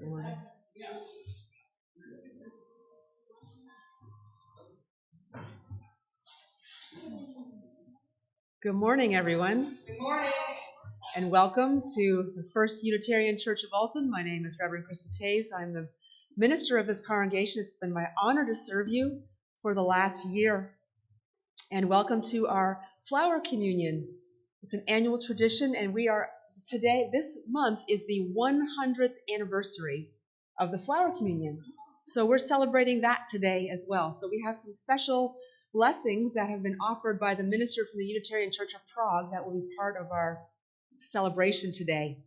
morning. Good morning, everyone. Good morning. And welcome to the First Unitarian Church of Alton. My name is Reverend Krista Taves. I'm the minister of this congregation. It's been my honor to serve you for the last year. And welcome to our flower communion. It's an annual tradition, and this month is the 100th anniversary of the flower communion. So we're celebrating that today as well. So we have some special blessings that have been offered by the minister from the Unitarian Church of Prague that will be part of our celebration today.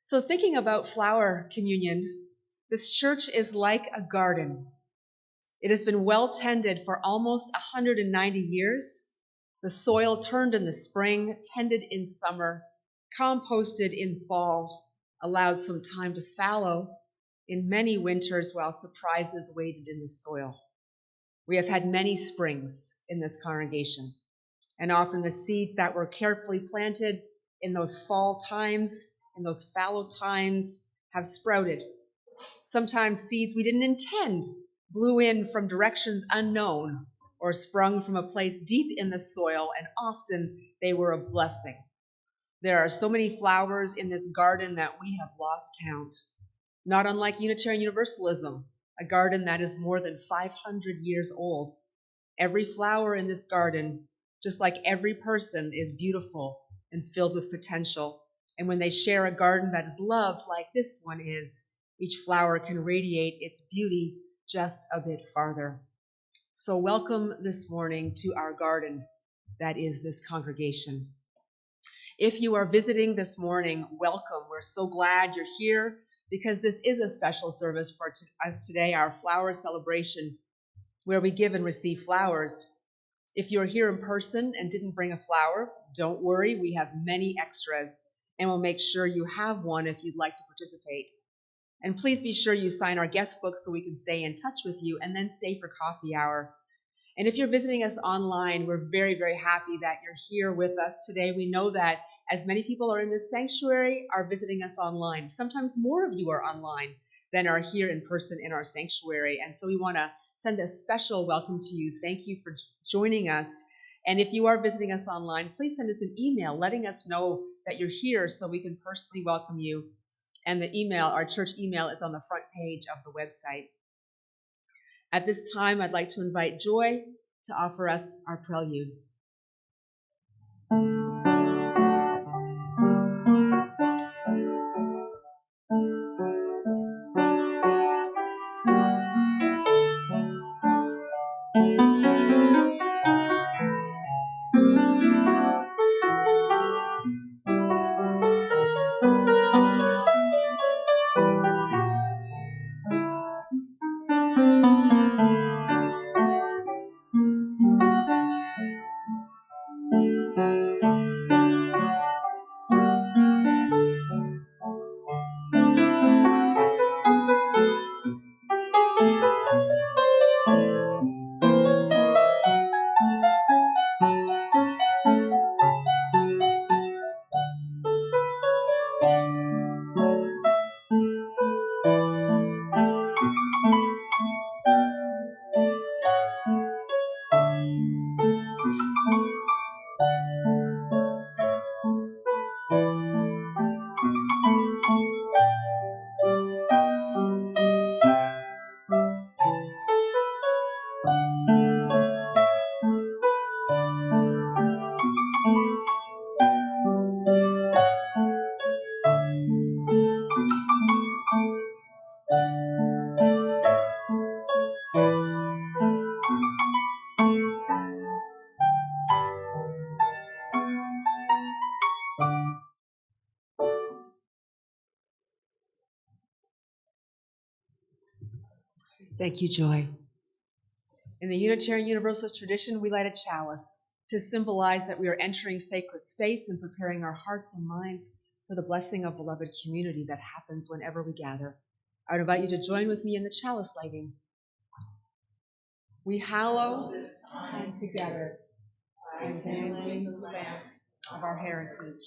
So thinking about flower communion, this church is like a garden. It has been well tended for almost 190 years. The soil turned in the spring, tended in summer, composted in fall, allowed some time to fallow in many winters while surprises waited in the soil. We have had many springs in this congregation, and often the seeds that were carefully planted in those fall times, in those fallow times, have sprouted. Sometimes seeds we didn't intend blew in from directions unknown or sprung from a place deep in the soil, and often they were a blessing. There are so many flowers in this garden that we have lost count. Not unlike Unitarian Universalism, a garden that is more than 500 years old. Every flower in this garden, just like every person, is beautiful and filled with potential. And when they share a garden that is loved like this one is, each flower can radiate its beauty just a bit farther. So welcome this morning to our garden that is this congregation. If you are visiting this morning, welcome. We're so glad you're here because this is a special service for us today, our flower celebration, where we give and receive flowers. If you're here in person and didn't bring a flower, don't worry, we have many extras, and we'll make sure you have one if you'd like to participate. And please be sure you sign our guest book so we can stay in touch with you, and then stay for coffee hour. And if you're visiting us online, we're very, very happy that you're here with us today. We know that as many people are in this sanctuary, are visiting us online. Sometimes more of you are online than are here in person in our sanctuary. And so we want to send a special welcome to you. Thank you for joining us. And if you are visiting us online, please send us an email letting us know that you're here so we can personally welcome you. And the email, our church email, is on the front page of the website. At this time, I'd like to invite Joy to offer us our prelude. Thank you, Joy. In the Unitarian Universalist tradition, we light a chalice to symbolize that we are entering sacred space and preparing our hearts and minds for the blessing of beloved community that happens whenever we gather. I would invite you to join with me in the chalice lighting. We hallow this time together by kindling the lamp of our heritage.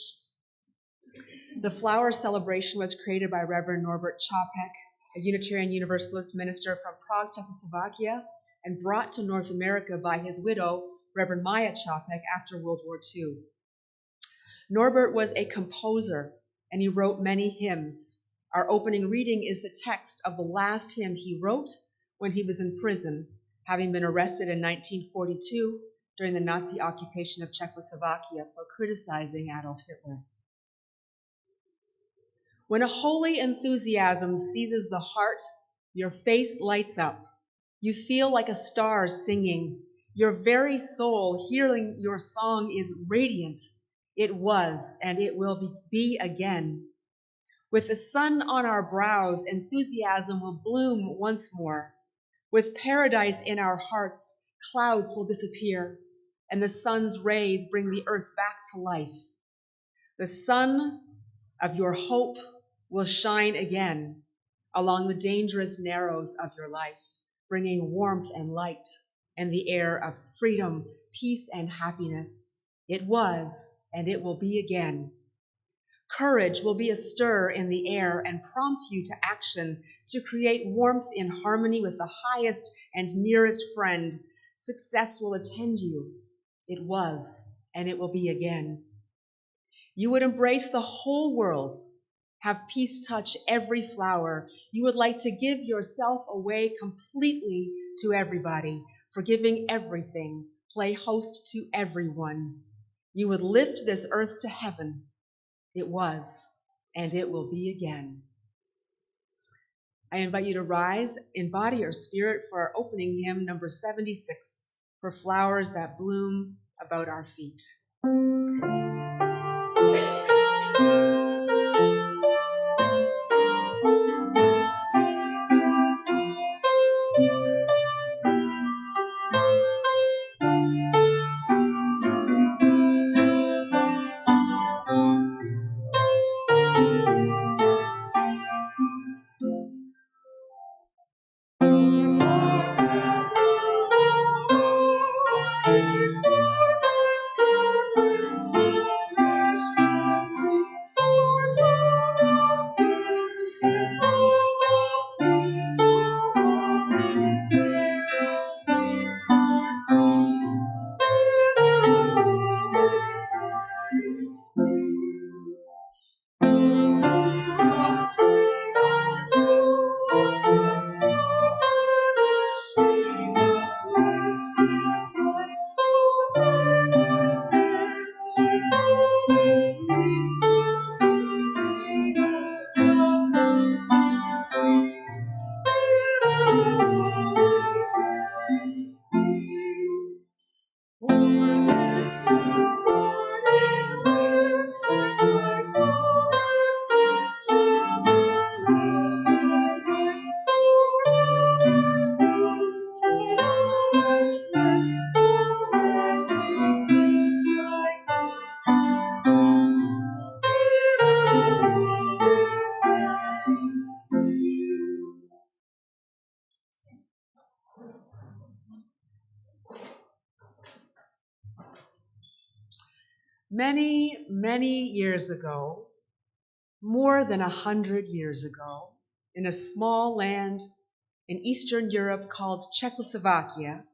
The flower celebration was created by Reverend Norbert Čapek, a Unitarian Universalist minister from Prague, Czechoslovakia, and brought to North America by his widow, Reverend Maya Čapek, after World War II. Norbert was a composer, and he wrote many hymns. Our opening reading is the text of the last hymn he wrote when he was in prison, having been arrested in 1942 during the Nazi occupation of Czechoslovakia for criticizing Adolf Hitler. When a holy enthusiasm seizes the heart, your face lights up. You feel like a star singing. Your very soul, hearing your song, is radiant. It was, and it will be again. With the sun on our brows, enthusiasm will bloom once more. With paradise in our hearts, clouds will disappear, and the sun's rays bring the earth back to life. The sun of your hope will shine again along the dangerous narrows of your life, bringing warmth and light and the air of freedom, peace, and happiness. It was, and it will be again. Courage will be astir in the air and prompt you to action, to create warmth in harmony with the highest and nearest friend. Success will attend you. It was, and it will be again. You would embrace the whole world, have peace touch every flower. You would like to give yourself away completely to everybody, forgiving everything, play host to everyone. You would lift this earth to heaven. It was, and it will be again. I invite you to rise in body or spirit for our opening hymn, number 76, For Flowers That Bloom About Our Feet. Many, many years ago, more than 100 years ago, in a small land in Eastern Europe called Czechoslovakia,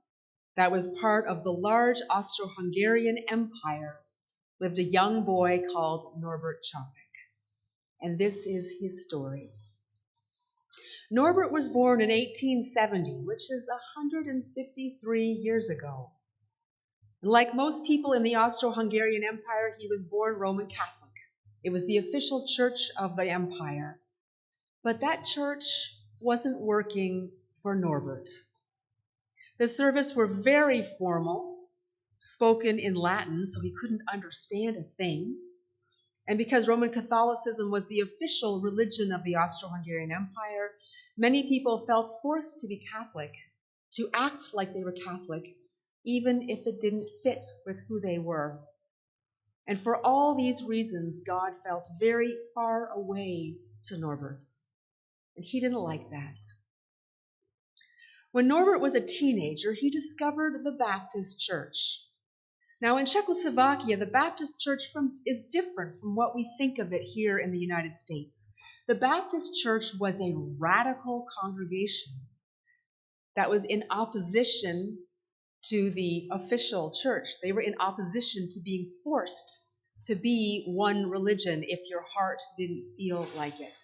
that was part of the large Austro-Hungarian Empire, lived a young boy called Norbert Čapek. And this is his story. Norbert was born in 1870, which is 153 years ago. Like most people in the Austro-Hungarian Empire, he was born Roman Catholic. It was the official church of the empire. But that church wasn't working for Norbert. The services were very formal, spoken in Latin, so he couldn't understand a thing. And because Roman Catholicism was the official religion of the Austro-Hungarian Empire, many people felt forced to be Catholic, to act like they were Catholic, even if it didn't fit with who they were. And for all these reasons, God felt very far away to Norbert, and he didn't like that. When Norbert was a teenager, he discovered the Baptist church. Now, in Czechoslovakia, the Baptist church is different from what we think of it here in the United States. The Baptist church was a radical congregation that was in opposition to the official church. They were in opposition to being forced to be one religion if your heart didn't feel like it.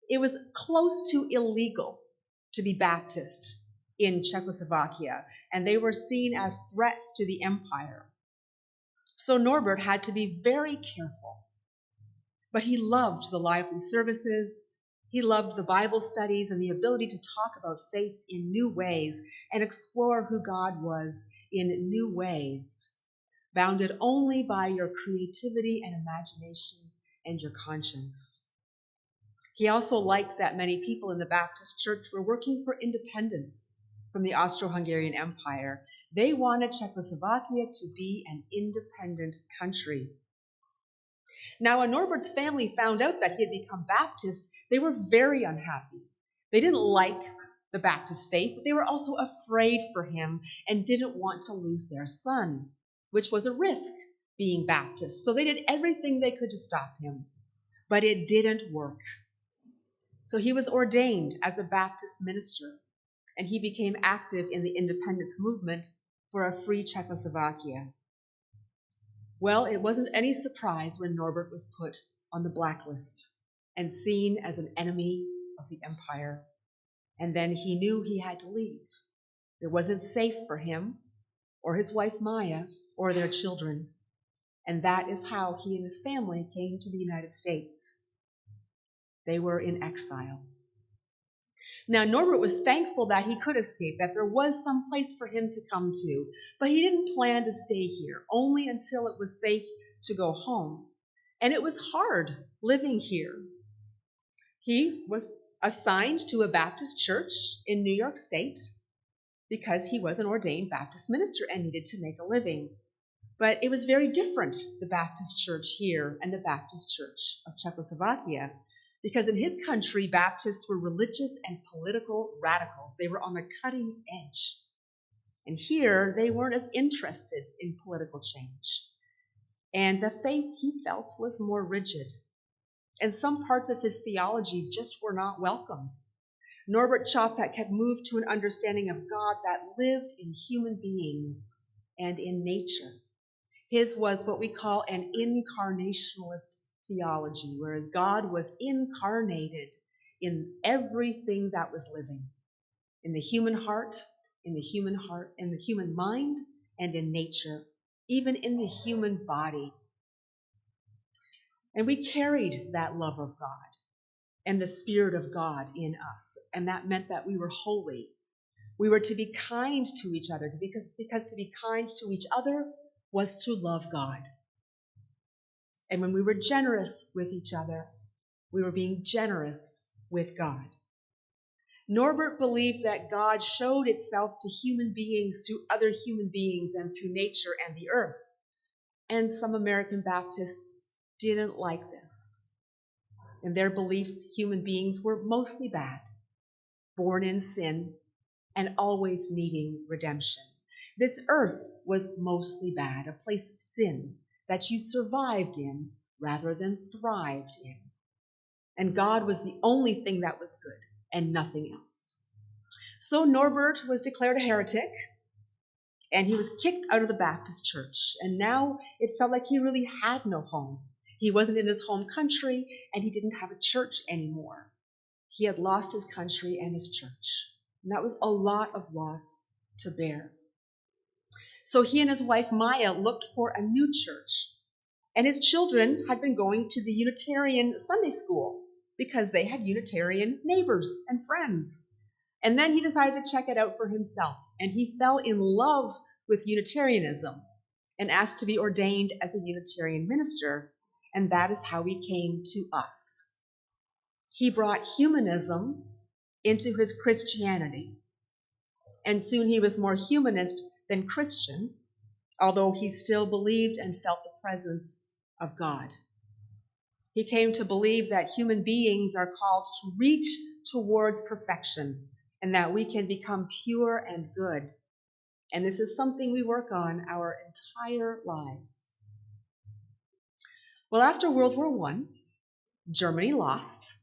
It was close to illegal to be Baptist in Czechoslovakia, and they were seen as threats to the empire. So Norbert had to be very careful. But he loved the lively services. He loved the Bible studies and the ability to talk about faith in new ways and explore who God was in new ways, bounded only by your creativity and imagination and your conscience. He also liked that many people in the Baptist church were working for independence from the Austro-Hungarian Empire. They wanted Czechoslovakia to be an independent country. Now, when Norbert's family found out that he had become Baptist, they were very unhappy. They didn't like the Baptist faith, but they were also afraid for him and didn't want to lose their son, which was a risk, being Baptist. So they did everything they could to stop him, but it didn't work. So he was ordained as a Baptist minister, and he became active in the independence movement for a free Czechoslovakia. Well, it wasn't any surprise when Norbert was put on the blacklist and seen as an enemy of the empire. And then he knew he had to leave. It wasn't safe for him or his wife Maya or their children. And that is how he and his family came to the United States. They were in exile. Now, Norbert was thankful that he could escape, that there was some place for him to come to, but he didn't plan to stay here, only until it was safe to go home. And it was hard living here. He was assigned to a Baptist church in New York State because he was an ordained Baptist minister and needed to make a living. But it was very different, the Baptist church here and the Baptist church of Czechoslovakia, because in his country, Baptists were religious and political radicals. They were on the cutting edge. And here, they weren't as interested in political change. And the faith, he felt, was more rigid. And some parts of his theology just were not welcomed. Norbert Čapek had moved to an understanding of God that lived in human beings and in nature. His was what we call an incarnationalist theology, where God was incarnated in everything that was living, in the human heart, in the human mind, and in nature, even in the human body. And we carried that love of God and the Spirit of God in us, and that meant that we were holy. We were to be kind to each other, because to be kind to each other was to love God. And when we were generous with each other, we were being generous with God. Norbert believed that God showed itself to human beings through other human beings and through nature and the earth. And some American Baptists didn't like this. In their beliefs, human beings were mostly bad, born in sin, and always needing redemption. This earth was mostly bad, a place of sin that you survived in rather than thrived in. And God was the only thing that was good and nothing else. So Norbert was declared a heretic, and he was kicked out of the Baptist church. And now it felt like he really had no home. He wasn't in his home country, and he didn't have a church anymore. He had lost his country and his church. And that was a lot of loss to bear. So he and his wife Maya looked for a new church. And his children had been going to the Unitarian Sunday school because they had Unitarian neighbors and friends. And then he decided to check it out for himself. And he fell in love with Unitarianism and asked to be ordained as a Unitarian minister. And that is how he came to us. He brought humanism into his Christianity. And soon he was more humanist than Christian, although he still believed and felt the presence of God. He came to believe that human beings are called to reach towards perfection and that we can become pure and good. And this is something we work on our entire lives. Well, after World War I, Germany lost.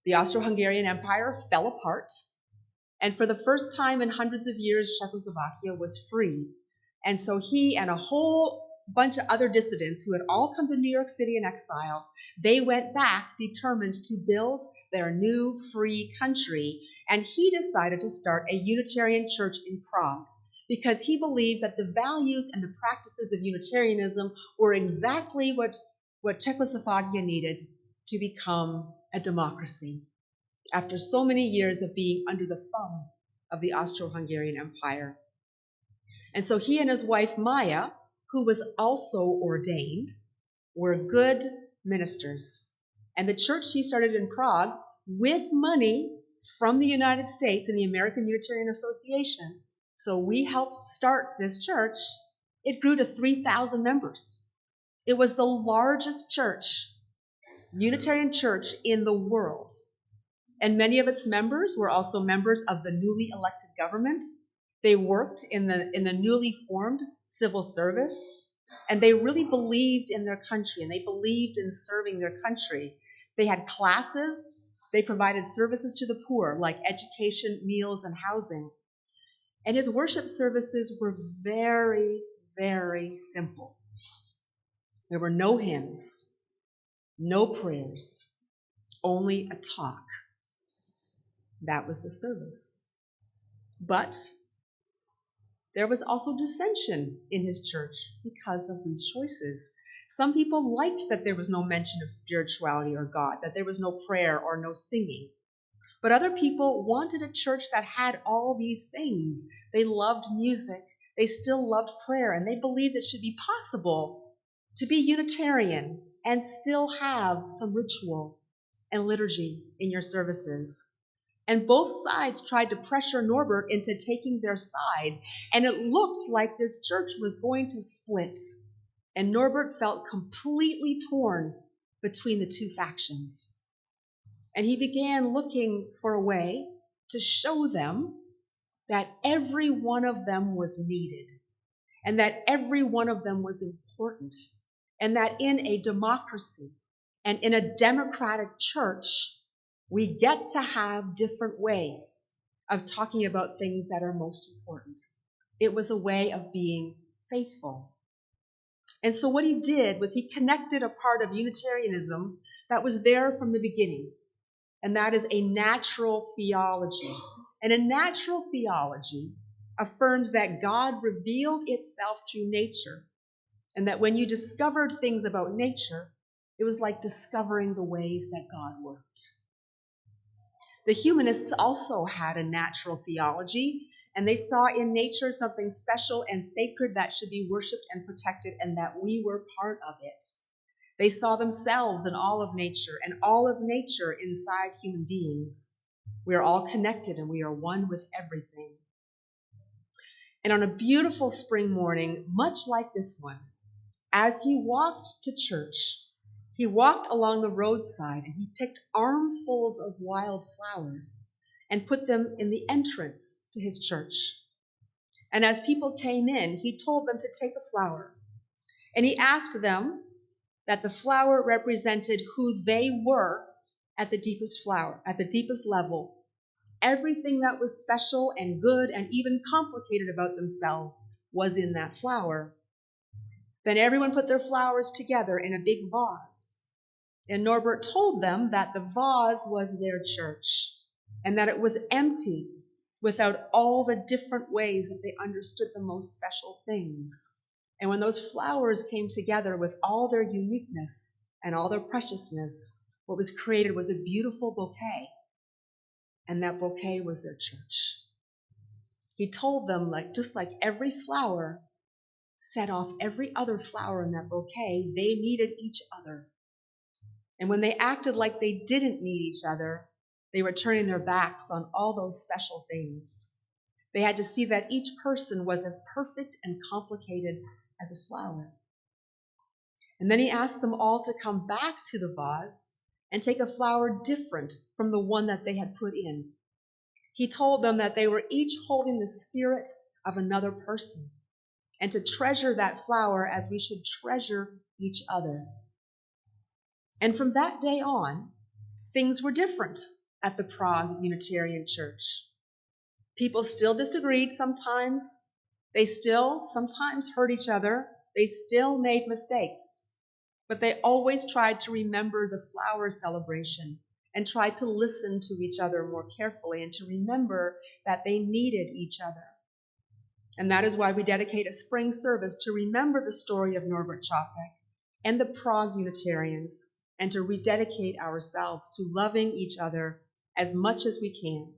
The Austro-Hungarian Empire fell apart. And for the first time in hundreds of years, Czechoslovakia was free. And so he and a whole bunch of other dissidents who had all come to New York City in exile, they went back determined to build their new free country. And he decided to start a Unitarian church in Prague because he believed that the values and the practices of Unitarianism were exactly what Czechoslovakia needed to become a democracy after so many years of being under the thumb of the Austro-Hungarian Empire. And so he and his wife Maya, who was also ordained, were good ministers. And the church he started in Prague, with money from the United States and the American Unitarian Association, so we helped start this church, it grew to 3,000 members. It was the largest church, Unitarian church in the world. And many of its members were also members of the newly elected government. They worked in the newly formed civil service, and they really believed in their country, and they believed in serving their country. They had classes. They provided services to the poor, like education, meals, and housing. And his worship services were very, very simple. There were no hymns, no prayers, only a talk. That was the service. But there was also dissension in his church because of these choices. Some people liked that there was no mention of spirituality or God, that there was no prayer or no singing. But other people wanted a church that had all these things. They loved music, they still loved prayer, and they believed it should be possible to be Unitarian and still have some ritual and liturgy in your services. And both sides tried to pressure Norbert into taking their side, and it looked like this church was going to split. And Norbert felt completely torn between the two factions. And he began looking for a way to show them that every one of them was needed, and that every one of them was important, and that in a democracy and in a democratic church, we get to have different ways of talking about things that are most important. It was a way of being faithful. And so what he did was he connected a part of Unitarianism that was there from the beginning, and that is a natural theology. And a natural theology affirms that God revealed itself through nature, and that when you discovered things about nature, it was like discovering the ways that God worked. The humanists also had a natural theology, and they saw in nature something special and sacred that should be worshiped and protected, and that we were part of it. They saw themselves in all of nature, and all of nature inside human beings. We are all connected, and we are one with everything. And on a beautiful spring morning, much like this one, as he walked to church, he walked along the roadside and he picked armfuls of wild flowers and put them in the entrance to his church. And as people came in, he told them to take a flower. And he asked them that the flower represented who they were at the deepest level. Everything that was special and good and even complicated about themselves was in that flower. Then everyone put their flowers together in a big vase. And Norbert told them that the vase was their church and that it was empty without all the different ways that they understood the most special things. And when those flowers came together with all their uniqueness and all their preciousness, what was created was a beautiful bouquet. And that bouquet was their church. He told them, just like every flower set off every other flower in that bouquet, they needed each other. And when they acted like they didn't need each other, they were turning their backs on all those special things. They had to see that each person was as perfect and complicated as a flower. And then he asked them all to come back to the vase and take a flower different from the one that they had put in. He told them that they were each holding the spirit of another person, and to treasure that flower as we should treasure each other. And from that day on, things were different at the Prague Unitarian Church. People still disagreed sometimes. They still sometimes hurt each other. They still made mistakes. But they always tried to remember the flower celebration and tried to listen to each other more carefully and to remember that they needed each other. And that is why we dedicate a spring service to remember the story of Norbert Čapek and the Prague Unitarians, and to rededicate ourselves to loving each other as much as we can,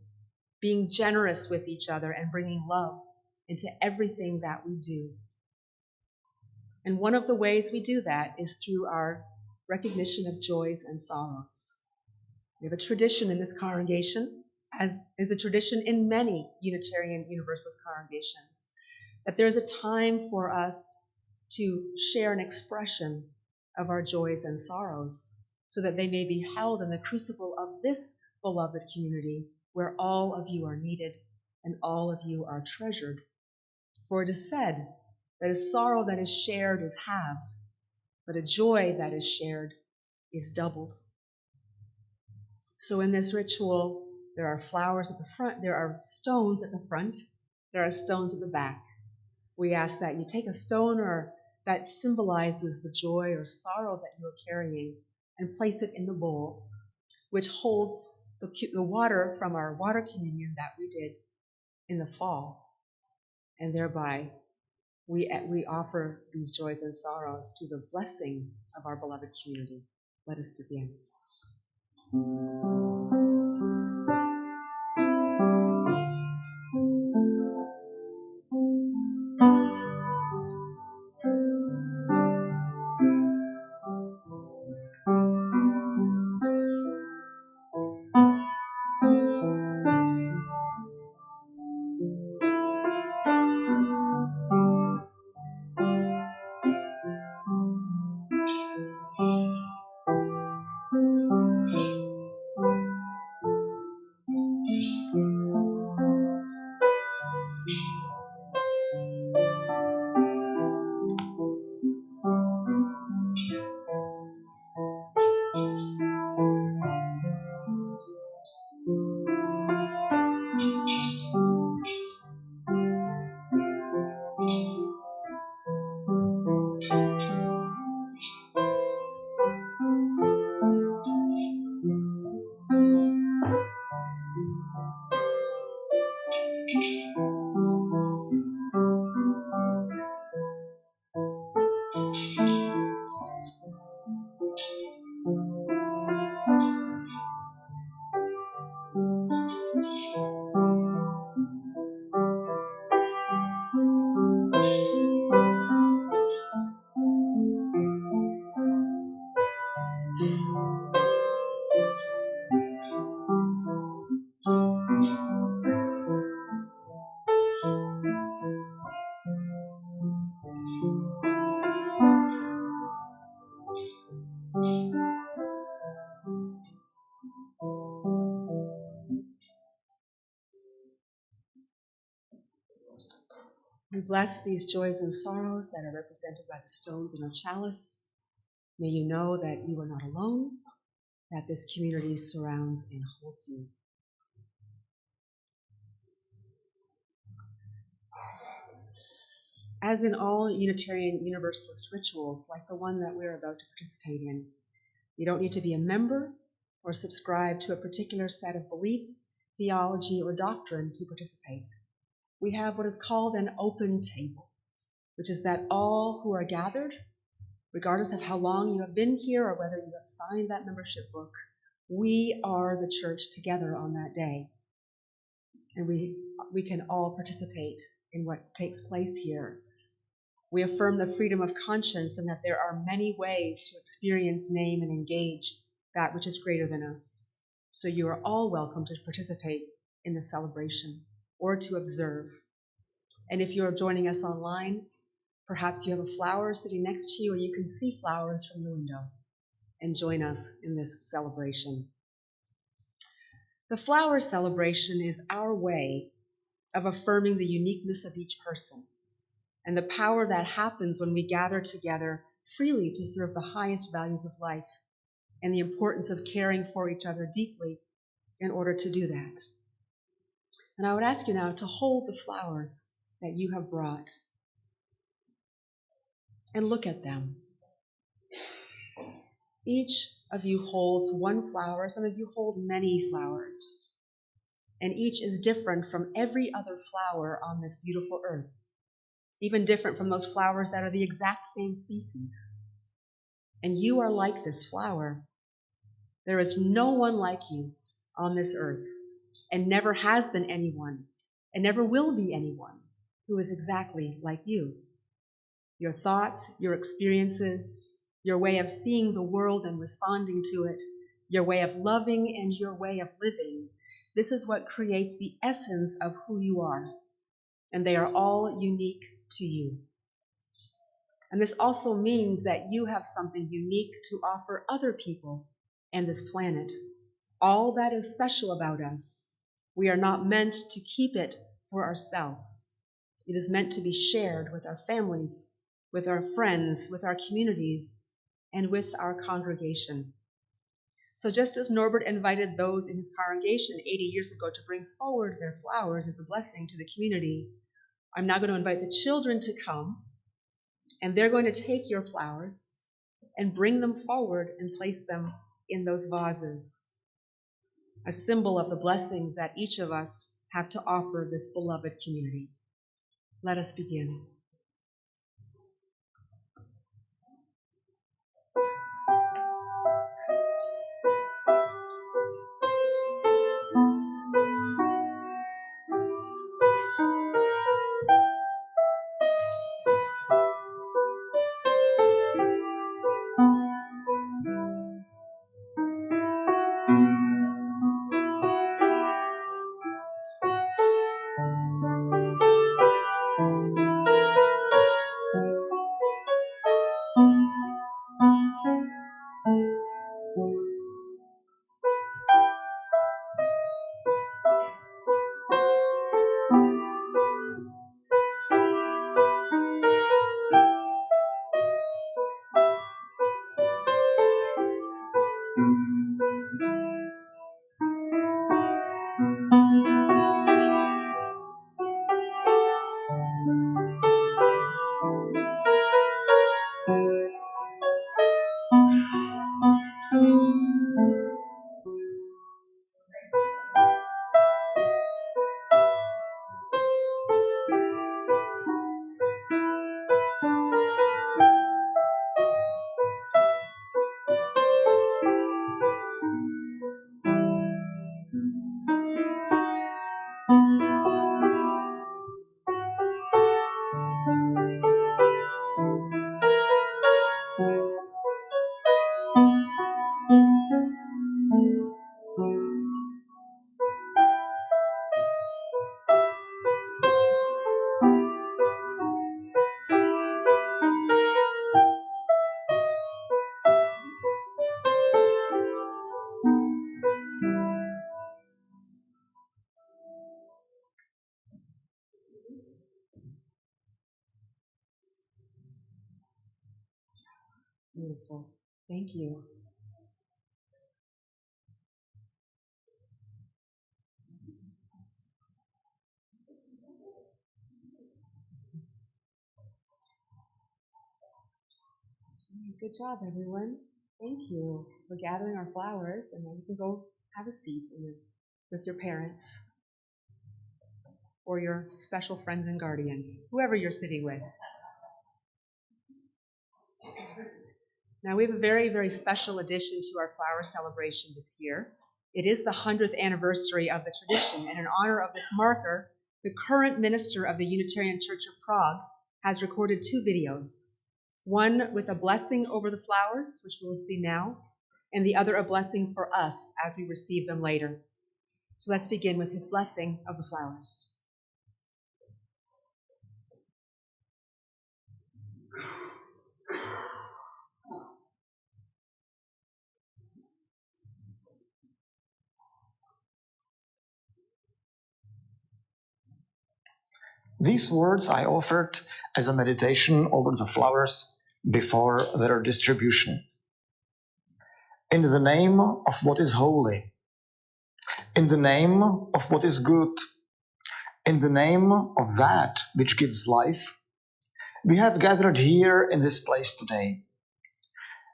being generous with each other and bringing love into everything that we do. And one of the ways we do that is through our recognition of joys and sorrows. We have a tradition in this congregation, as is a tradition in many Unitarian Universalist congregations, that there's a time for us to share an expression of our joys and sorrows, so that they may be held in the crucible of this beloved community, where all of you are needed and all of you are treasured. For it is said that a sorrow that is shared is halved, but a joy that is shared is doubled. So in this ritual, there are flowers at the front, there are stones at the front, there are stones at the back. We ask that you take a stone or that symbolizes the joy or sorrow that you are carrying and place it in the bowl, which holds the water from our water communion that we did in the fall. And thereby, we offer these joys and sorrows to the blessing of our beloved community. Let us begin. We bless these joys and sorrows that are represented by the stones in our chalice. May you know that you are not alone, that this community surrounds and holds you. As in all Unitarian Universalist rituals, like the one that we're about to participate in, you don't need to be a member or subscribe to a particular set of beliefs, theology, or doctrine to participate. We have what is called an open table, which is that all who are gathered, regardless of how long you have been here or whether you have signed that membership book, we are the church together on that day. And we can all participate in what takes place here. We affirm the freedom of conscience and that there are many ways to experience, name, and engage that which is greater than us. So you are all welcome to participate in the celebration or to observe. And if you are joining us online, perhaps you have a flower sitting next to you, or you can see flowers from the window and join us in this celebration. The flower celebration is our way of affirming the uniqueness of each person and the power that happens when we gather together freely to serve the highest values of life and the importance of caring for each other deeply in order to do that. And I would ask you now to hold the flowers that you have brought and look at them. Each of you holds one flower. Some of you hold many flowers. And each is different from every other flower on this beautiful earth, even different from those flowers that are the exact same species. And you are like this flower. There is no one like you on this earth, and never has been anyone, and never will be anyone who is exactly like you. Your thoughts, your experiences, your way of seeing the world and responding to it, your way of loving and your way of living, this is what creates the essence of who you are. And they are all unique to you. And this also means that you have something unique to offer other people and this planet. All that is special about us, we are not meant to keep it for ourselves. It is meant to be shared with our families, with our friends, with our communities, and with our congregation. So just as Norbert invited those in his congregation 80 years ago to bring forward their flowers as a blessing to the community, I'm now going to invite the children to come, and they're going to take your flowers and bring them forward and place them in those vases, a symbol of the blessings that each of us have to offer this beloved community. Let us begin. Beautiful. Thank you. Good job, everyone. Thank you for gathering our flowers, and then you can go have a seat with your parents or your special friends and guardians, whoever you're sitting with. Now, we have a very, very special addition to our flower celebration this year. It is the 100th anniversary of the tradition, and in honor of this marker, the current minister of the Unitarian Church of Prague has recorded 2 videos. One with a blessing over the flowers, which we'll see now, and the other a blessing for us as we receive them later. So let's begin with his blessing of the flowers. These words I offered as a meditation over the flowers before their distribution. In the name of what is holy, in the name of what is good, in the name of that which gives life, we have gathered here in this place today.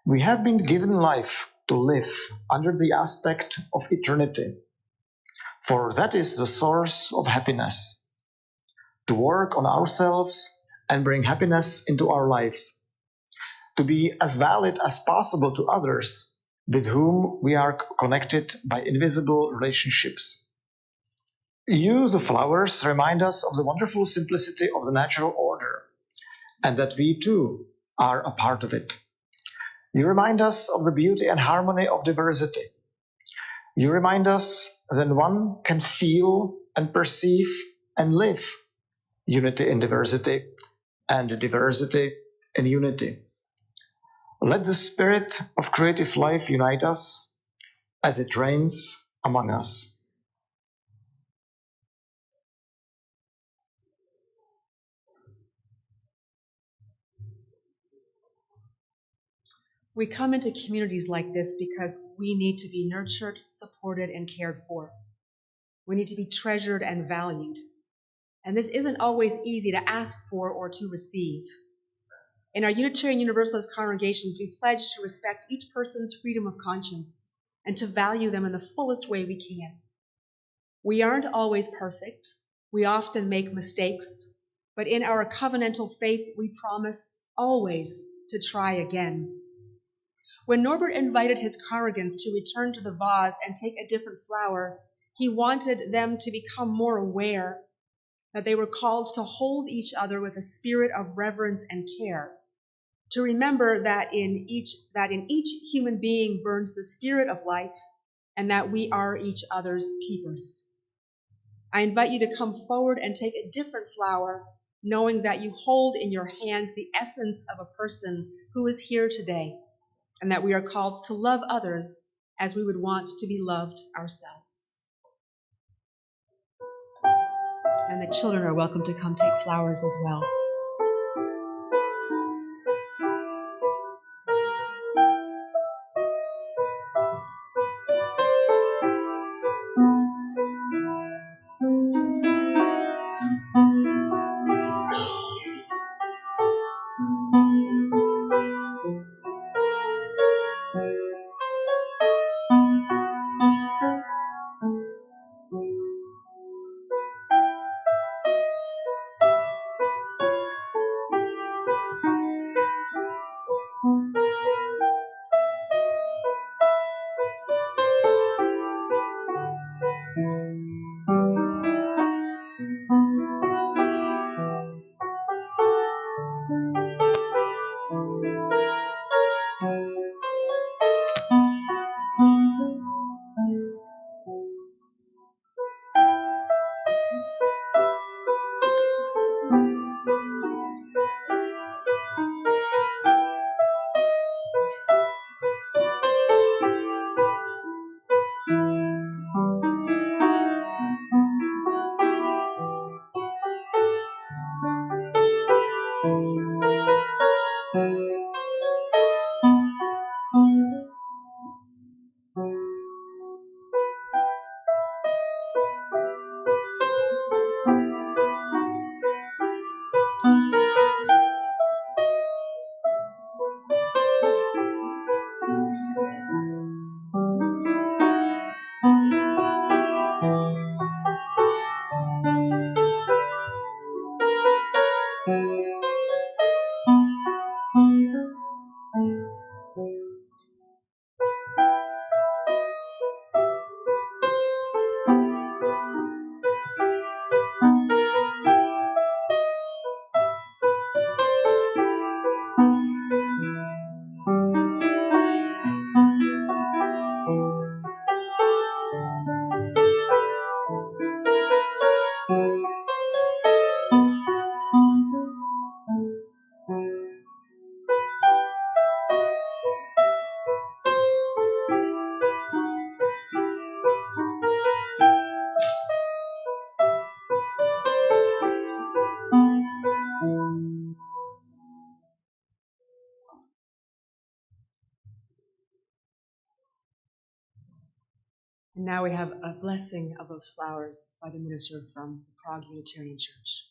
We have been given life to live under the aspect of eternity, for that is the source of happiness. To work on ourselves and bring happiness into our lives, to be as valid as possible to others with whom we are connected by invisible relationships. You, the flowers, remind us of the wonderful simplicity of the natural order, and that we too are a part of it. You remind us of the beauty and harmony of diversity. You remind us that one can feel and perceive and live unity in diversity and diversity in unity. Let the spirit of creative life unite us as it reigns among us. We come into communities like this because we need to be nurtured, supported, and cared for. We need to be treasured and valued. And this isn't always easy to ask for or to receive. In our Unitarian Universalist congregations, we pledge to respect each person's freedom of conscience and to value them in the fullest way we can. We aren't always perfect. We often make mistakes. But in our covenantal faith, we promise always to try again. When Norbert invited his congregants to return to the vase and take a different flower, he wanted them to become more aware that they were called to hold each other with a spirit of reverence and care, to remember that in each human being burns the spirit of life, and that we are each other's keepers. I invite you to come forward and take a different flower, knowing that you hold in your hands the essence of a person who is here today, and that we are called to love others as we would want to be loved ourselves. And the children are welcome to come take flowers as well. And now we have a blessing of those flowers by the minister from the Prague Unitarian Church.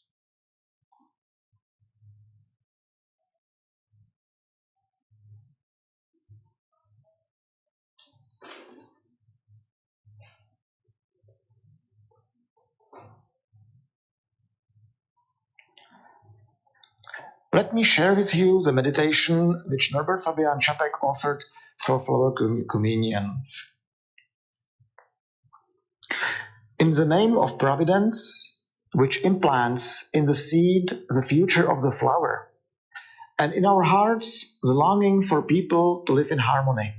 Let me share with you the meditation which Norbert Fabian Čapek offered for flower communion. In the name of providence, which implants in the seed the future of the flower, and in our hearts the longing for people to live in harmony.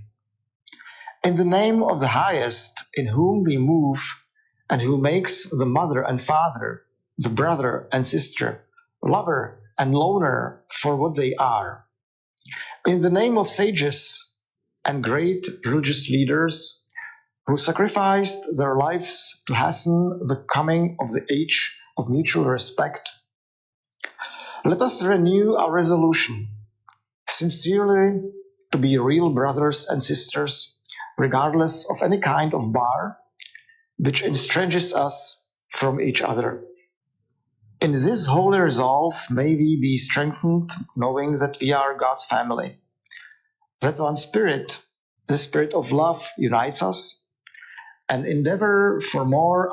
In the name of the highest, in whom we move, and who makes the mother and father, the brother and sister, lover and loner for what they are. In the name of sages and great religious leaders who sacrificed their lives to hasten the coming of the age of mutual respect, let us renew our resolution, sincerely to be real brothers and sisters, regardless of any kind of bar which estranges us from each other. In this holy resolve may we be strengthened, knowing that we are God's family, that one spirit, the spirit of love, unites us, and endeavor for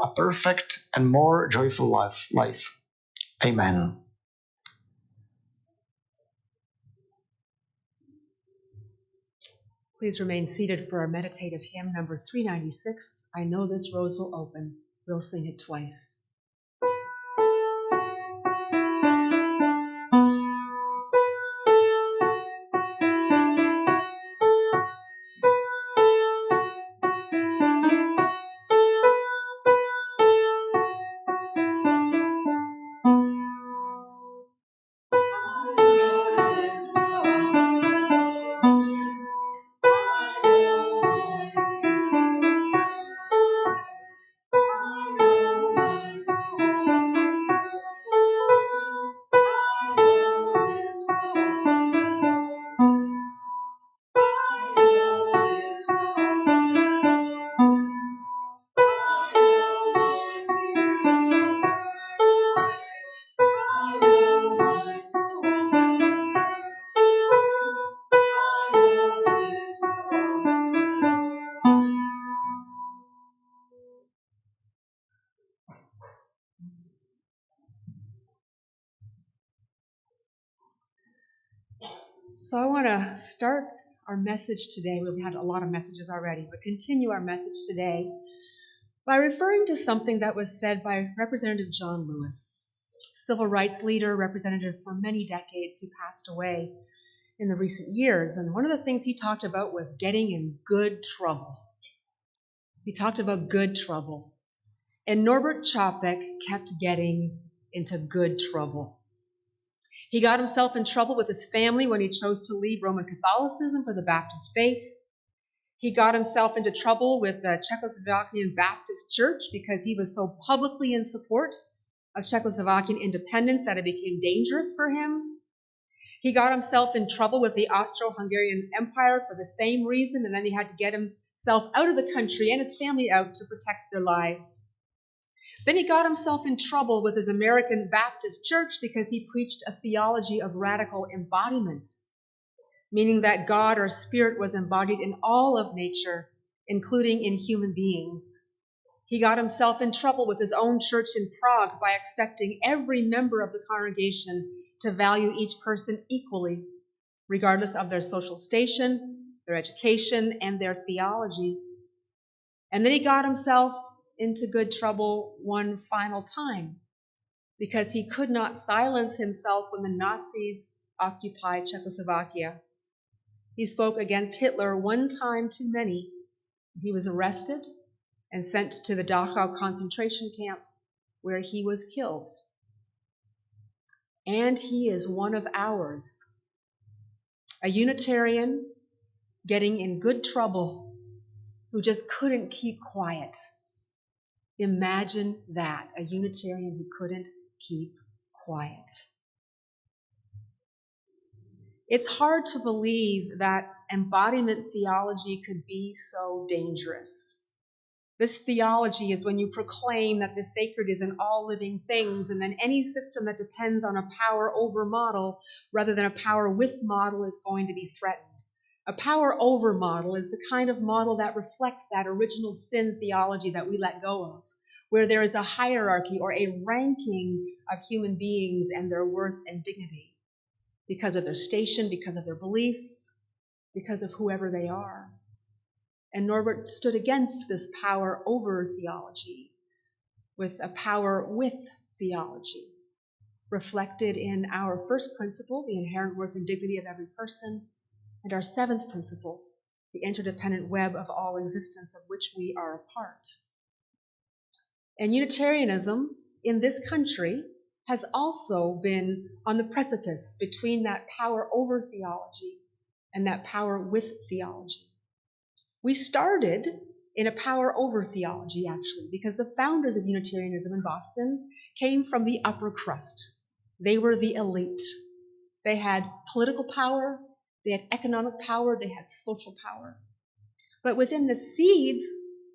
a perfect and more joyful life. Amen. Please remain seated for our meditative hymn number 396, I Know This Rose Will Open. We'll sing it twice. So I want to start our message today. We've had a lot of messages already, but continue our message today by referring to something that was said by Representative John Lewis, civil rights leader, representative for many decades, who passed away in the recent years. And one of the things he talked about was getting in good trouble. He talked about good trouble. And Norbert Čapek kept getting into good trouble. He got himself in trouble with his family when he chose to leave Roman Catholicism for the Baptist faith. He got himself into trouble with the Czechoslovakian Baptist Church because he was so publicly in support of Czechoslovakian independence that it became dangerous for him. He got himself in trouble with the Austro-Hungarian Empire for the same reason, and then he had to get himself out of the country and his family out to protect their lives. Then he got himself in trouble with his American Baptist Church because he preached a theology of radical embodiment, meaning that God or Spirit was embodied in all of nature, including in human beings. He got himself in trouble with his own church in Prague by expecting every member of the congregation to value each person equally, regardless of their social station, their education, and their theology. And then he got himself into good trouble one final time because he could not silence himself when the Nazis occupied Czechoslovakia. He spoke against Hitler one time too many. He was arrested and sent to the Dachau concentration camp, where he was killed. And he is one of ours, a Unitarian getting in good trouble who just couldn't keep quiet. Imagine that, a Unitarian who couldn't keep quiet. It's hard to believe that embodiment theology could be so dangerous. This theology is when you proclaim that the sacred is in all living things, and then any system that depends on a power over model rather than a power with model is going to be threatened. A power over model is the kind of model that reflects that original sin theology that we let go of, where there is a hierarchy or a ranking of human beings and their worth and dignity because of their station, because of their beliefs, because of whoever they are. And Norbert stood against this power over theology with a power with theology, reflected in our first principle, the inherent worth and dignity of every person, and our seventh principle, the interdependent web of all existence of which we are a part. And Unitarianism in this country has also been on the precipice between that power over theology and that power with theology. We started in a power over theology, actually, because the founders of Unitarianism in Boston came from the upper crust. They were the elite. They had political power, they had economic power, they had social power. But within the seeds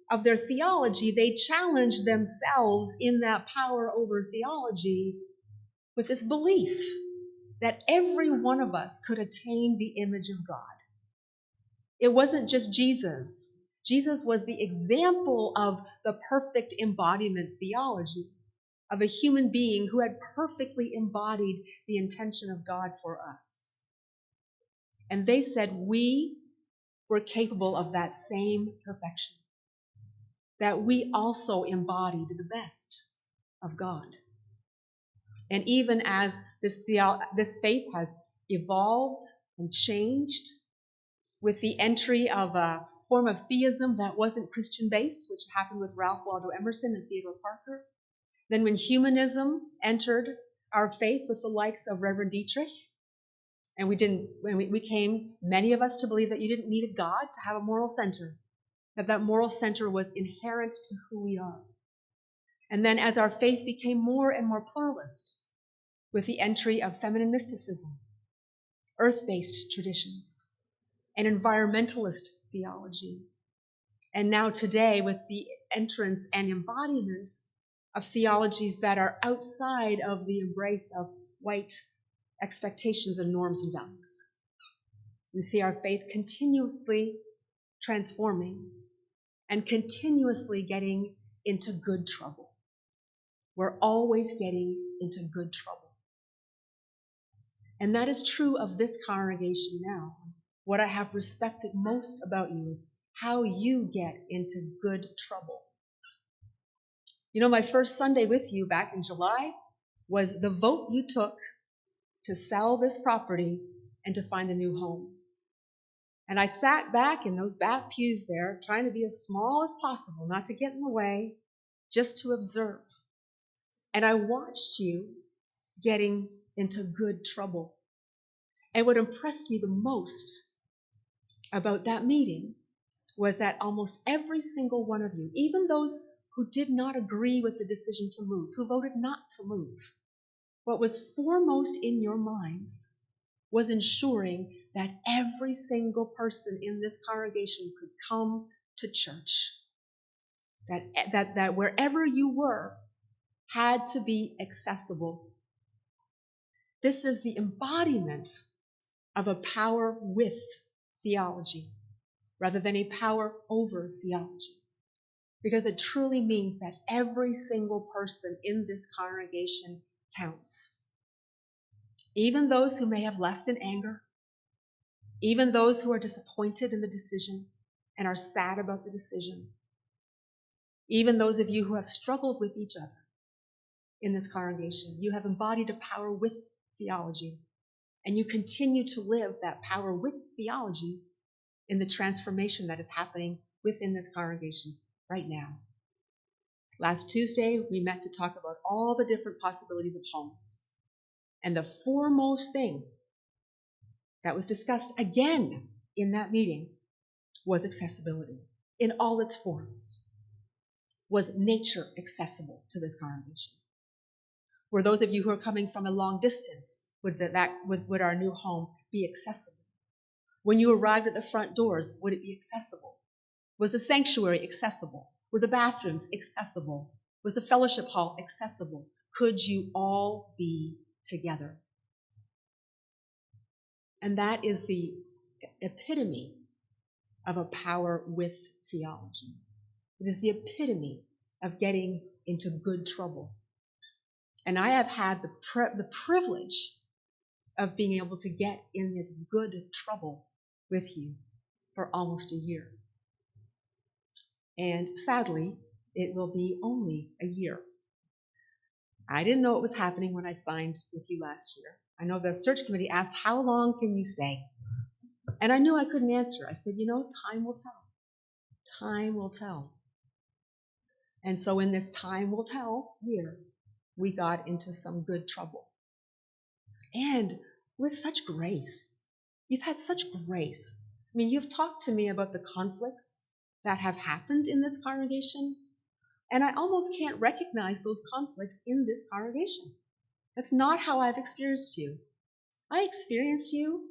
of their theology, they challenged themselves in that power over theology with this belief that every one of us could attain the image of God. It wasn't just Jesus. Jesus was the example of the perfect embodiment theology of a human being who had perfectly embodied the intention of God for us. And they said we were capable of that same perfection, that we also embodied the best of God. And even as this faith has evolved and changed, with the entry of a form of theism that wasn't Christian-based, which happened with Ralph Waldo Emerson and Theodore Parker. Then when humanism entered our faith with the likes of Reverend Dietrich, and we came, many of us, to believe that you didn't need a God to have a moral center, that moral center was inherent to who we are. And then as our faith became more and more pluralist, with the entry of feminine mysticism, earth-based traditions, and environmentalist theology. And now today, with the entrance and embodiment of theologies that are outside of the embrace of white expectations and norms and values. We see our faith continuously transforming and continuously getting into good trouble. We're always getting into good trouble. And that is true of this congregation now. What I have respected most about you is how you get into good trouble. You know, my first Sunday with you back in July was the vote you took to sell this property and to find a new home. And I sat back in those back pews there, trying to be as small as possible, not to get in the way, just to observe. And I watched you getting into good trouble. And what impressed me the most about that meeting was that almost every single one of you, even those who did not agree with the decision to move, who voted not to move, what was foremost in your minds was ensuring that every single person in this congregation could come to church, that wherever you were had to be accessible. This is the embodiment of a power with theology rather than a power over theology, because it truly means that every single person in this congregation counts. Even those who may have left in anger, even those who are disappointed in the decision and are sad about the decision, even those of you who have struggled with each other in this congregation, you have embodied a power with theology, and you continue to live that power with theology in the transformation that is happening within this congregation right now. Last Tuesday, we met to talk about all the different possibilities of homes. And the foremost thing that was discussed again in that meeting was accessibility in all its forms. Was nature accessible to this congregation? Were those of you who are coming from a long distance, would our new home be accessible? When you arrived at the front doors, would it be accessible? Was the sanctuary accessible? Were the bathrooms accessible? Was the fellowship hall accessible? Could you all be together? And that is the epitome of a power with theology. It is the epitome of getting into good trouble. And I have had the privilege of being able to get in this good trouble with you for almost a year. And sadly, it will be only a year. I didn't know what was happening when I signed with you last year. I know the search committee asked, how long can you stay? And I knew I couldn't answer. I said, time will tell. Time will tell. And so in this time will tell year, we got into some good trouble. And with such grace. You've had such grace. I mean, you've talked to me about the conflicts that have happened in this congregation, and I almost can't recognize those conflicts in this congregation. That's not how I've experienced you. I experienced you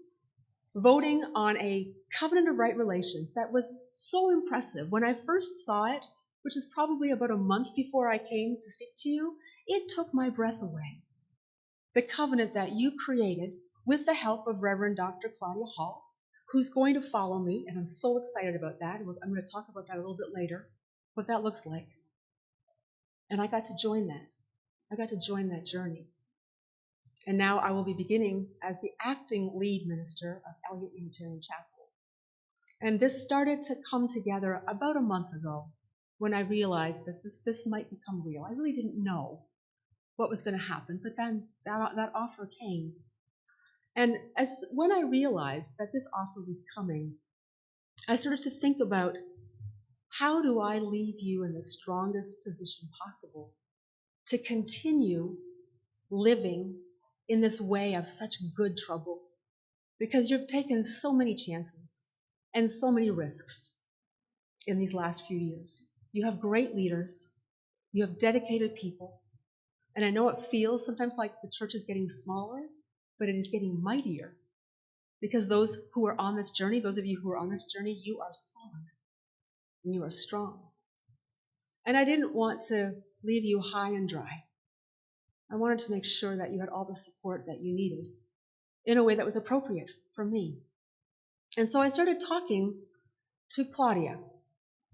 voting on a covenant of right relations that was so impressive. When I first saw it, which is probably about a month before I came to speak to you, it took my breath away. The covenant that you created with the help of Reverend Dr. Claudia Hall, who's going to follow me, and I'm so excited about that. I'm going to talk about that a little bit later, what that looks like. And I got to join that. I got to join that journey. And now I will be beginning as the acting lead minister of Elliott Unitarian Chapel. And this started to come together about a month ago when I realized that this might become real. I really didn't know what was going to happen, but then that offer came. And when I realized that this offer was coming, I started to think about, how do I leave you in the strongest position possible to continue living in this way of such good trouble? Because you've taken so many chances and so many risks in these last few years. You have great leaders. You have dedicated people. And I know it feels sometimes like the church is getting smaller, but it is getting mightier. Because those who are on this journey, those of you who are on this journey, you are solid and you are strong. And I didn't want to leave you high and dry. I wanted to make sure that you had all the support that you needed in a way that was appropriate for me. And so I started talking to Claudia,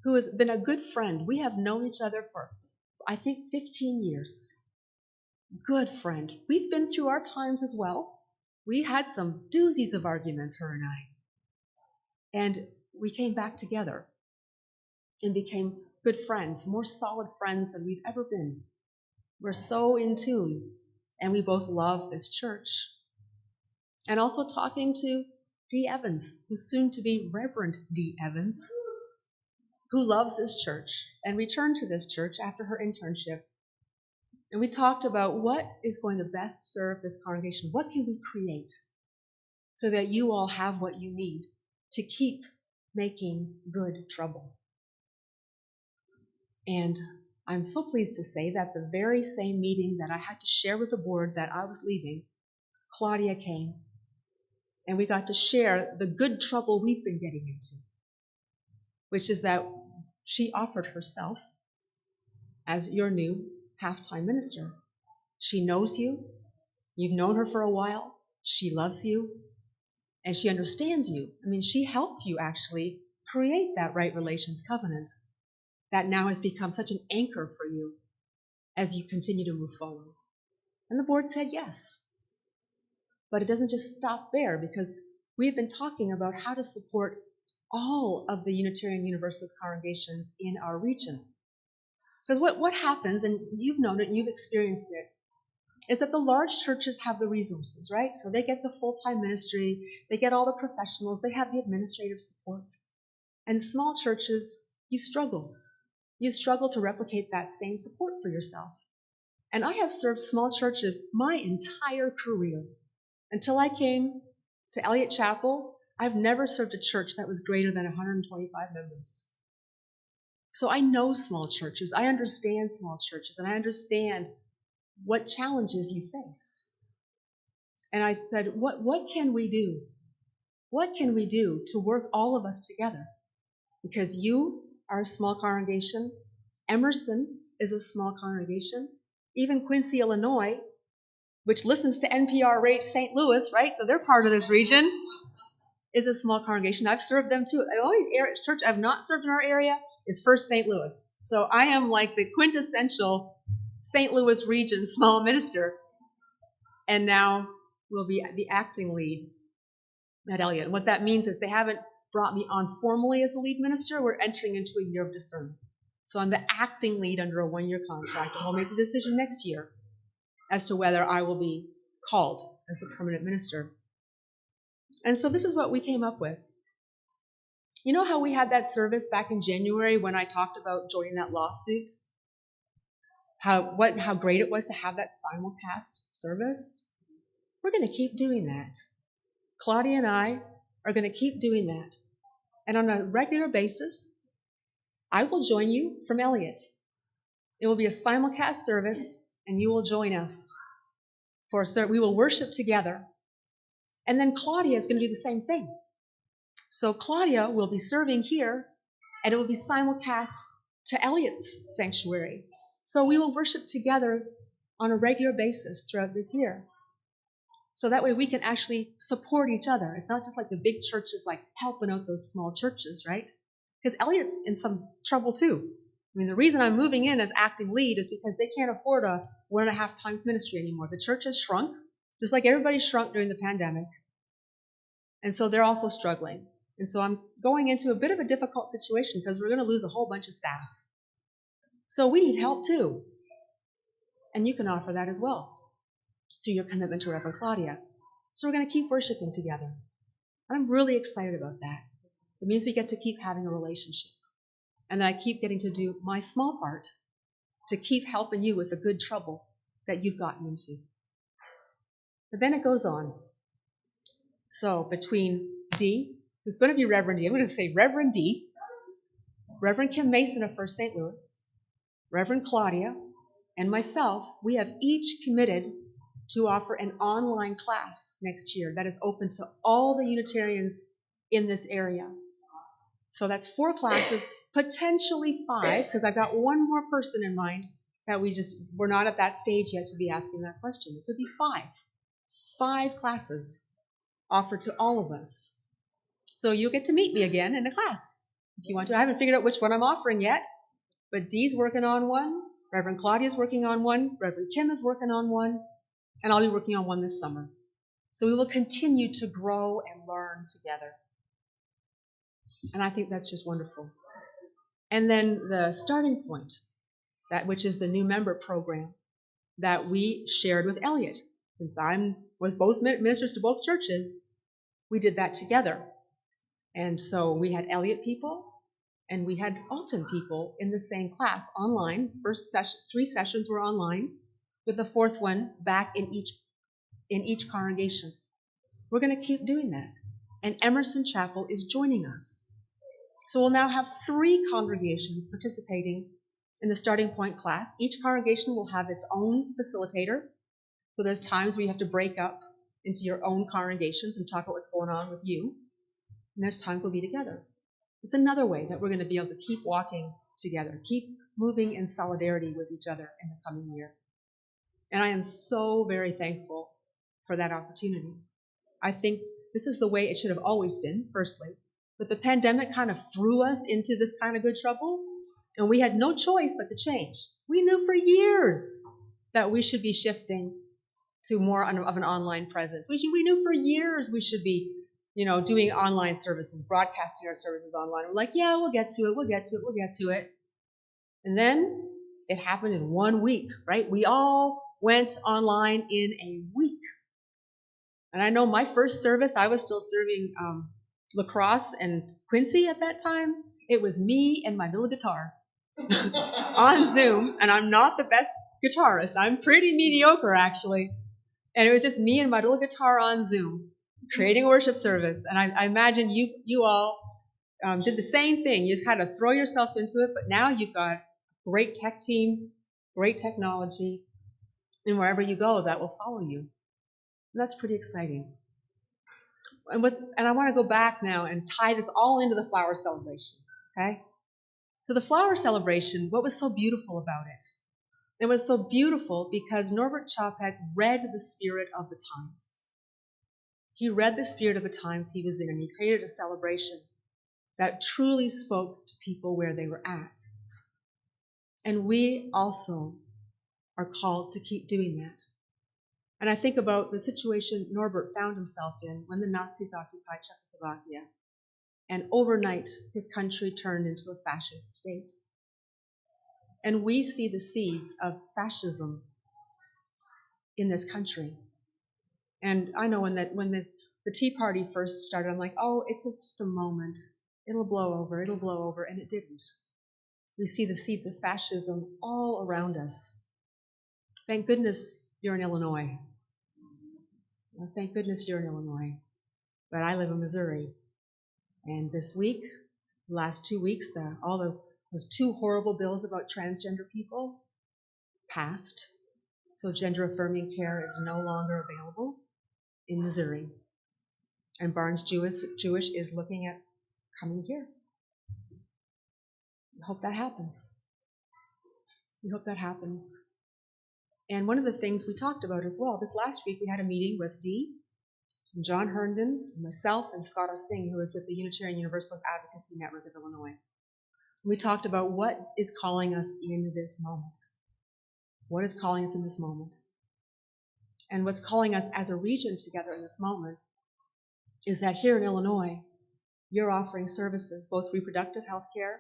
who has been a good friend. We have known each other for, I think, 15 years. Good friend. We've been through our times as well. We had some doozies of arguments, her and I. And we came back together and became good friends, more solid friends than we've ever been. We're so in tune, and we both love this church. And also talking to Dee Evans, who's soon to be Reverend Dee Evans, who loves this church and returned to this church after her internship. And we talked about what is going to best serve this congregation. What can we create so that you all have what you need to keep making good trouble? And I'm so pleased to say that the very same meeting that I had to share with the board that I was leaving, Claudia came, and we got to share the good trouble we've been getting into, which is that she offered herself as your new half-time minister. She knows you. You've known her for a while. She loves you, and she understands you. I mean, she helped you actually create that right relations covenant that now has become such an anchor for you as you continue to move forward. And the board said yes. But it doesn't just stop there, because we've been talking about how to support all of the Unitarian Universalist congregations in our region. Because what happens, and you've known it and you've experienced it, is that the large churches have the resources, right? So they get the full-time ministry, they get all the professionals, they have the administrative support. And small churches, you struggle. You struggle to replicate that same support for yourself. And I have served small churches my entire career. Until I came to Elliott Chapel, I've never served a church that was greater than 125 members. So I know small churches, I understand small churches, and I understand what challenges you face. And I said, what can we do? What can we do to work all of us together? Because you are a small congregation, Emerson is a small congregation. Even Quincy, Illinois, which listens to NPR rate St. Louis, right? So they're part of this region, is a small congregation. I've served them too. The only church I've not served in our area is First St. Louis. So I am like the quintessential St. Louis region small minister. And now will be the acting lead at Elliott. And what that means is they haven't brought me on formally as a lead minister. We're entering into a year of discernment. So I'm the acting lead under a one-year contract, and we'll make the decision next year as to whether I will be called as the permanent minister. And so this is what we came up with. You know how we had that service back in January when I talked about joining that lawsuit? How great it was to have that simulcast service? We're going to keep doing that. Claudia and I are going to keep doing that. And on a regular basis, I will join you from Elliott. It will be a simulcast service, and you will join us. We will worship together. And then Claudia is going to do the same thing. So Claudia will be serving here, and it will be simulcast to Elliott's sanctuary. So we will worship together on a regular basis throughout this year. So that way we can actually support each other. It's not just like the big churches like helping out those small churches, right? Because Elliott's in some trouble too. I mean, the reason I'm moving in as acting lead is because they can't afford a 1.5 times ministry anymore. The church has shrunk, just like everybody shrunk during the pandemic. And so they're also struggling. And so I'm going into a bit of a difficult situation because we're going to lose a whole bunch of staff. So we need help too. And you can offer that as well through your commitment to Reverend Claudia. So we're going to keep worshiping together. And I'm really excited about that. It means we get to keep having a relationship. And that I keep getting to do my small part to keep helping you with the good trouble that you've gotten into. But then it goes on. So between D, who's going to be Reverend D, I'm going to say Reverend D, Reverend Kim Mason of First St. Louis, Reverend Claudia, and myself, we have each committed to offer an online class next year that is open to all the Unitarians in this area. So that's 4 classes, potentially 5, because I've got one more person in mind that we're not at that stage yet to be asking that question. It could be 5. 5 classes offered to all of us. So you'll get to meet me again in a class if you want to. I haven't figured out which one I'm offering yet, but Dee's working on one, Reverend Claudia's working on one, Reverend Kim is working on one, and I'll be working on one this summer. So we will continue to grow and learn together. And I think that's just wonderful. And then the starting point, which is the new member program that we shared with Elliott. Since I was both ministers to both churches, we did that together. And so we had Elliott people and we had Alton people in the same class online. First session, 3 sessions were online, with the 4th one back in each congregation. We're going to keep doing that. And Emerson Chapel is joining us. So we'll now have 3 congregations participating in the starting point class. Each congregation will have its own facilitator. So there's times where you have to break up into your own congregations and talk about what's going on with you. And there's times we'll be together. It's another way that we're going to be able to keep walking together, keep moving in solidarity with each other in the coming year. And I am so very thankful for that opportunity. I think this is the way it should have always been, firstly. But the pandemic kind of threw us into this kind of good trouble, and we had no choice but to change. We knew for years that we should be shifting to more of an online presence. We knew for years we should be, doing online services, broadcasting our services online. We're like, yeah, we'll get to it. And then it happened in 1 week, right? We all went online in a week. And I know my first service, I was still serving La Crosse and Quincy at that time. It was me and my little guitar on Zoom, and I'm not the best guitarist. I'm pretty mediocre, actually. And it was just me and my little guitar on Zoom, creating a worship service. And I imagine you all did the same thing. You just had to throw yourself into it, but now you've got a great tech team, great technology, and wherever you go, that will follow you. And that's pretty exciting. And I want to go back now and tie this all into the flower celebration, okay? So the flower celebration, what was so beautiful about it? It was so beautiful because Norbert Chopek read the spirit of the times. He read the spirit of the times he was in, and he created a celebration that truly spoke to people where they were at. And we also are called to keep doing that. And I think about the situation Norbert found himself in when the Nazis occupied Czechoslovakia. And overnight, his country turned into a fascist state. And we see the seeds of fascism in this country. And I know when the Tea Party first started, I'm like, oh, it's just a moment. It'll blow over, and it didn't. We see the seeds of fascism all around us. Thank goodness you're in Illinois. Well, thank goodness you're in Illinois. But I live in Missouri. And this week, the last 2 weeks, all those two horrible bills about transgender people passed. So gender-affirming care is no longer available in Missouri. And Barnes Jewish is looking at coming here. We hope that happens. We hope that happens. And one of the things we talked about as well, this last week we had a meeting with Dee, and John Herndon, and myself, and Scott O'Sing, who is with the Unitarian Universalist Advocacy Network of Illinois. We talked about what is calling us in this moment. What is calling us in this moment? And what's calling us as a region together in this moment is that here in Illinois, you're offering services, both reproductive health care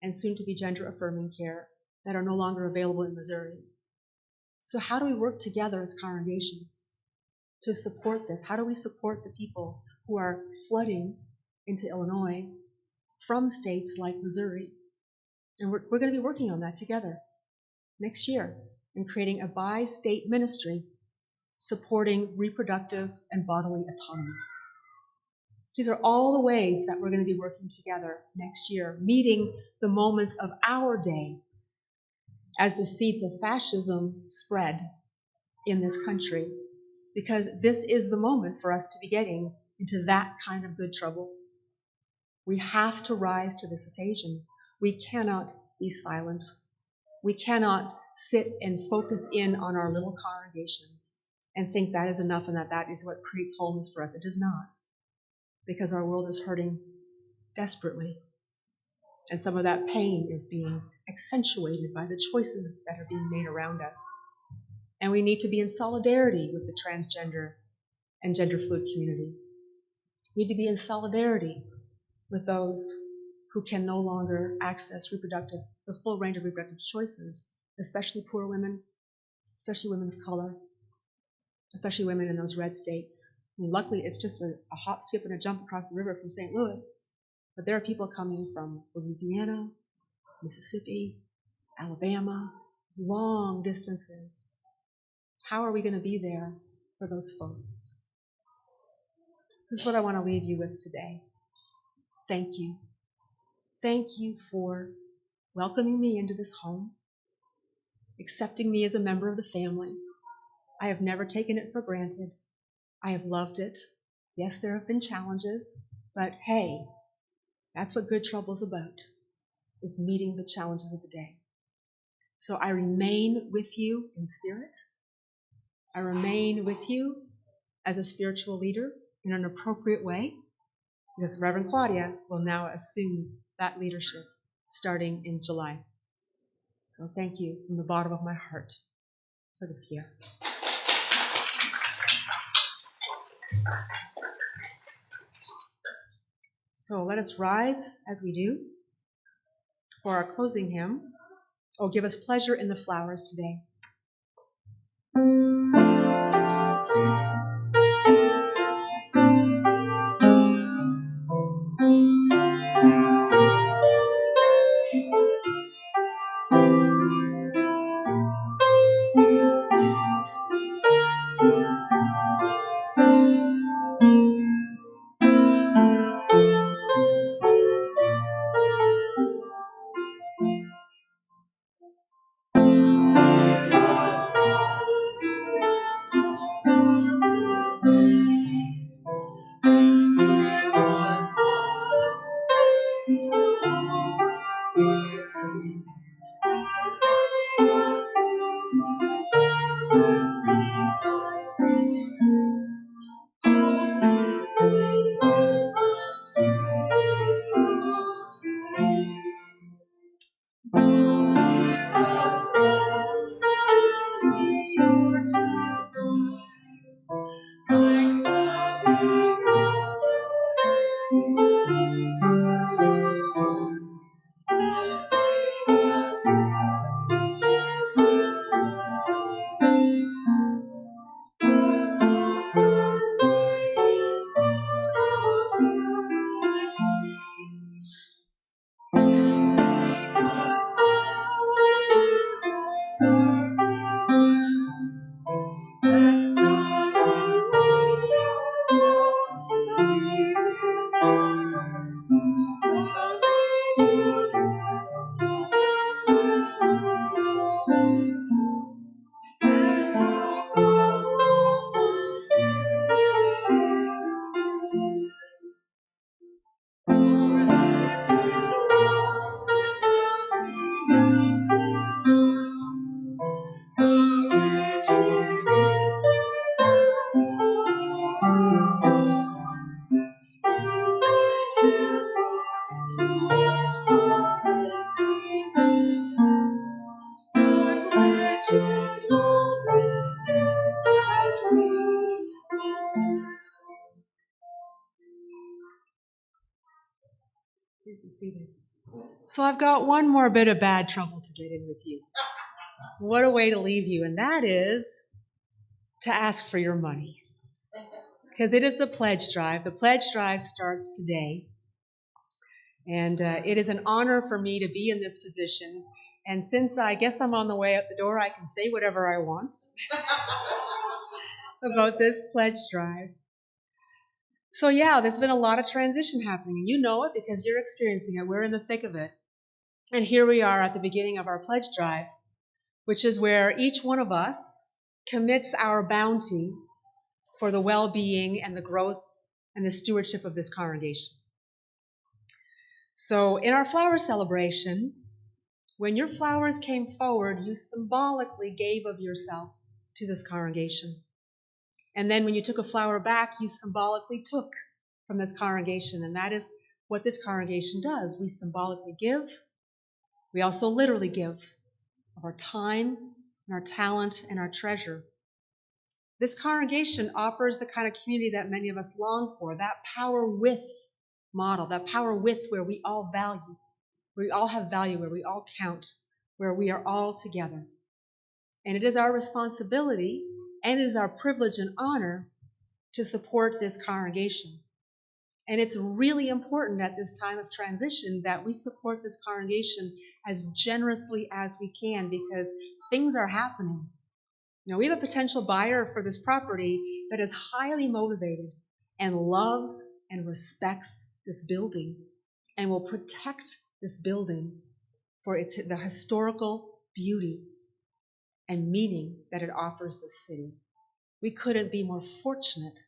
and soon to be gender affirming care, that are no longer available in Missouri. So how do we work together as congregations to support this? How do we support the people who are flooding into Illinois from states like Missouri? And we're going to be working on that together next year and creating a bi-state ministry supporting reproductive and bodily autonomy. These are all the ways that we're going to be working together next year, meeting the moments of our day as the seeds of fascism spread in this country, because this is the moment for us to be getting into that kind of good trouble. We have to rise to this occasion. We cannot be silent. We cannot sit and focus in on our little congregations and think that is enough and that is what creates wholeness for us. It does not, because our world is hurting desperately. And some of that pain is being accentuated by the choices that are being made around us. And we need to be in solidarity with the transgender and gender fluid community. We need to be in solidarity with those who can no longer access the full range of reproductive choices, especially poor women, especially women of color, especially women in those red states. I mean, luckily, it's just a hop, skip, and a jump across the river from St. Louis. But there are people coming from Louisiana, Mississippi, Alabama, long distances. How are we going to be there for those folks? This is what I want to leave you with today. Thank you. Thank you for welcoming me into this home, accepting me as a member of the family. I have never taken it for granted. I have loved it. Yes, there have been challenges, but hey, that's what good trouble is about, is meeting the challenges of the day. So I remain with you in spirit. I remain with you as a spiritual leader in an appropriate way, because Reverend Claudia will now assume that leadership starting in July. So thank you from the bottom of my heart for this year. So let us rise as we do for our closing hymn. Oh, give us pleasure in the flowers today. be seated. So I've got one more bit of bad trouble to get in with you. What a way to leave you, and that is to ask for your money. Because it is the pledge drive. The pledge drive starts today. And it is an honor for me to be in this position. And since I guess I'm on the way out the door, I can say whatever I want about this pledge drive. So yeah, there's been a lot of transition happening, and you know it because you're experiencing it. We're in the thick of it. And here we are at the beginning of our pledge drive, which is where each one of us commits our bounty for the well-being and the growth and the stewardship of this congregation. So in our flower celebration, when your flowers came forward, you symbolically gave of yourself to this congregation. And then when you took a flower back, you symbolically took from this congregation. And that is what this congregation does. We symbolically give. We also literally give of our time and our talent and our treasure. This congregation offers the kind of community that many of us long for, that power with model, that power with where we all value, where we all have value, where we all count, where we are all together. And it is our responsibility and it is our privilege and honor to support this congregation. And it's really important at this time of transition that we support this congregation as generously as we can because things are happening. You know, we have a potential buyer for this property that is highly motivated and loves and respects this building and will protect this building for the historical beauty and meaning that it offers the city. We couldn't be more fortunate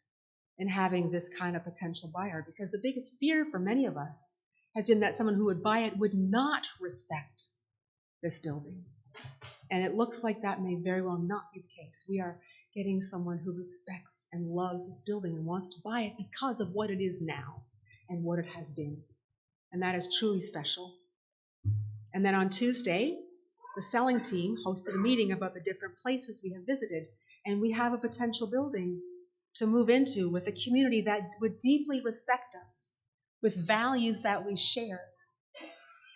in having this kind of potential buyer because the biggest fear for many of us has been that someone who would buy it would not respect this building. And it looks like that may very well not be the case. We are getting someone who respects and loves this building and wants to buy it because of what it is now and what it has been. And that is truly special. And then on Tuesday, the selling team hosted a meeting about the different places we have visited. And we have a potential building to move into with a community that would deeply respect us, with values that we share.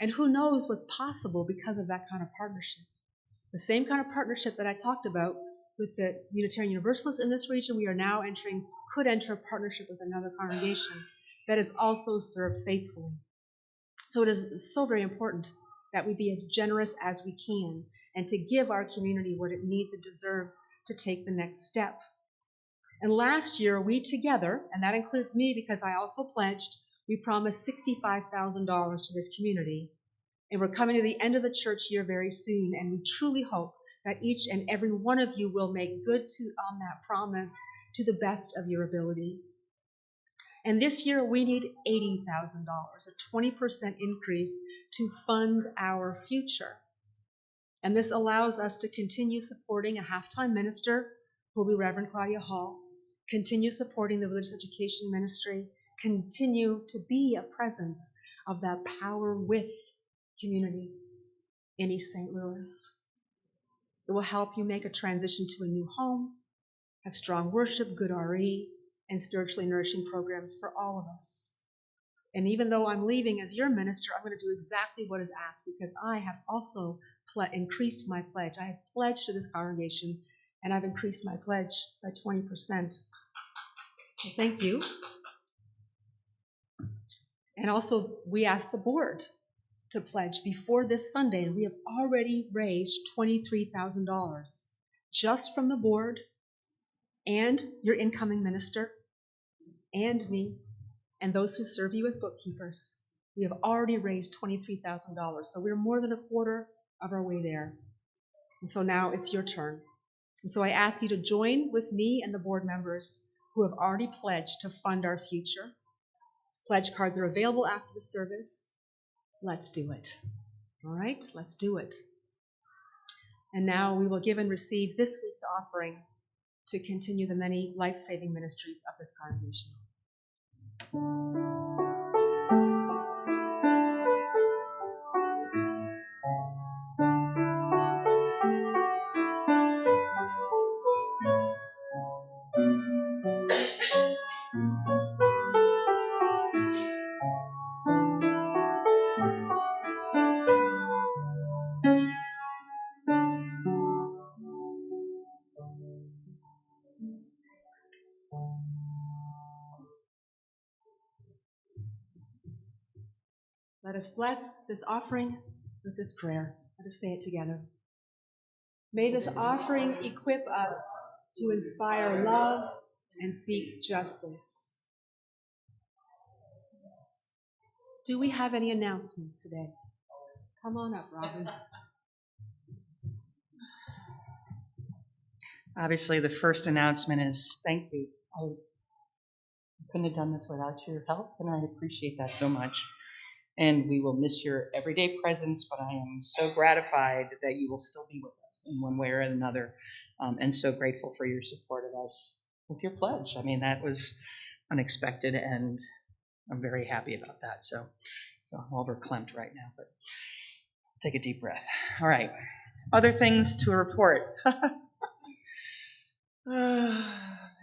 And who knows what's possible because of that kind of partnership. The same kind of partnership that I talked about with the Unitarian Universalists in this region, we are now could enter a partnership with another congregation that is also served faithfully. So it is so very important that we be as generous as we can and to give our community what it needs and deserves to take the next step. And last year, we together, and that includes me because I also pledged, we promised $65,000 to this community. And we're coming to the end of the church year very soon, and we truly hope that each and every one of you will make good on that promise to the best of your ability. And this year, we need $80,000, a 20% increase to fund our future. And this allows us to continue supporting a half-time minister, who will be Reverend Claudia Hall, continue supporting the religious education ministry, continue to be a presence of that power with community in East St. Louis. It will help you make a transition to a new home, have strong worship, good RE, and spiritually nourishing programs for all of us. And even though I'm leaving as your minister, I'm going to do exactly what is asked because I have also increased my pledge. I have pledged to this congregation, and I've increased my pledge by 20%. So thank you. And also, we asked the board to pledge before this Sunday, and we have already raised $23,000 just from the board and your incoming minister and me and those who serve you as bookkeepers. We have already raised $23,000, so we're more than a quarter of our way there. And so now it's your turn. And so I ask you to join with me and the board members who have already pledged to fund our future. Pledge cards are available after the service. Let's do it. All right, let's do it. And now we will give and receive this week's offering to continue the many life-saving ministries of this congregation. us bless this offering with this prayer. Let us say it together. May this offering equip us to inspire love and seek justice. Do we have any announcements today? Come on up, Robin. Obviously, the first announcement is thank you. I couldn't have done this without your help, and I appreciate that so much. And we will miss your everyday presence, but I am so gratified that you will still be with us in one way or another, and so grateful for your support of us with your pledge. I mean, that was unexpected, and I'm very happy about that. So I'm overclamped right now, but take a deep breath. All right. Other things to report.